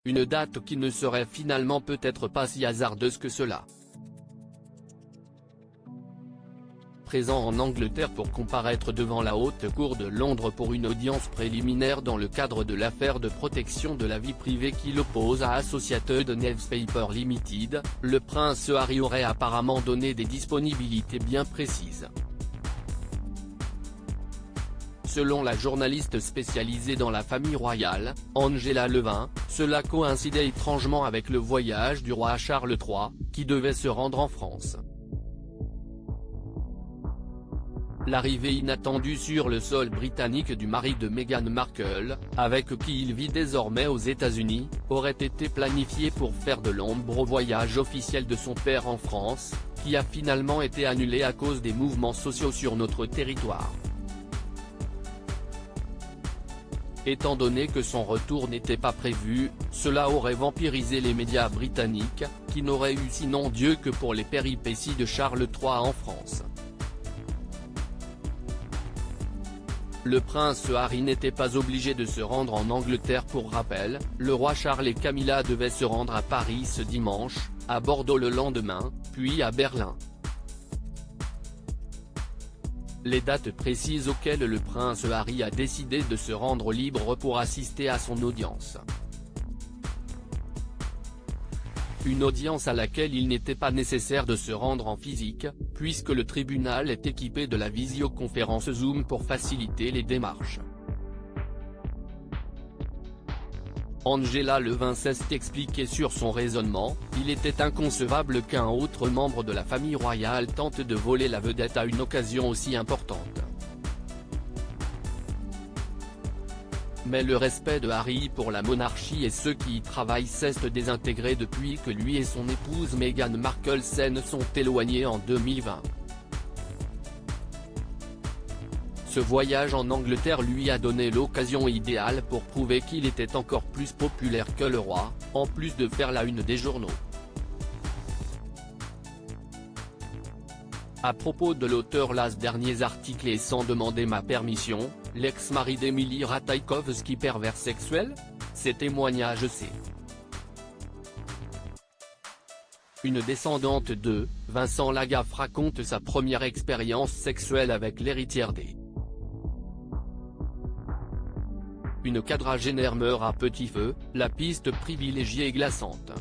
Une date qui ne serait finalement peut-être pas si hasardeuse que cela. Présent en Angleterre pour comparaître devant la Haute Cour de Londres pour une audience préliminaire dans le cadre de l'affaire de protection de la vie privée qui l'oppose à Associated Newspaper Limited, le prince Harry aurait apparemment donné des disponibilités bien précises. Selon la journaliste spécialisée dans la famille royale, Angela Levin, cela coïncidait étrangement avec le voyage du roi Charles III, qui devait se rendre en France. L'arrivée inattendue sur le sol britannique du mari de Meghan Markle, avec qui il vit désormais aux États-Unis, aurait été planifiée pour faire de l'ombre au voyage officiel de son père en France, qui a finalement été annulé à cause des mouvements sociaux sur notre territoire. Étant donné que son retour n'était pas prévu, cela aurait vampirisé les médias britanniques, qui n'auraient eu sinon Dieu que pour les péripéties de Charles III en France. Le prince Harry n'était pas obligé de se rendre en Angleterre pour rappel, le roi Charles et Camilla devaient se rendre à Paris ce dimanche, à Bordeaux le lendemain, puis à Berlin. Les dates précises auxquelles le prince Harry a décidé de se rendre libre pour assister à son audience. Une audience à laquelle il n'était pas nécessaire de se rendre en physique, puisque le tribunal est équipé de la visioconférence Zoom pour faciliter les démarches. Angela Levin s'est expliquée sur son raisonnement: il était inconcevable qu'un autre membre de la famille royale tente de voler la vedette à une occasion aussi importante. Mais le respect de Harry pour la monarchie et ceux qui y travaillent s'est désintégré depuis que lui et son épouse Meghan Markle se sont éloignés en 2020. Ce voyage en Angleterre lui a donné l'occasion idéale pour prouver qu'il était encore plus populaire que le roi, en plus de faire la une des journaux. À propos de l'auteur las derniers articles et sans demander ma permission, l'ex-mari d'Emily Ratajkowski pervers sexuel? Ces témoignages c'est. Une descendante de Vincent Lagaffe raconte sa première expérience sexuelle avec l'héritière des. Une quadragénaire meurt à petit feu, la piste privilégiée est glaçante.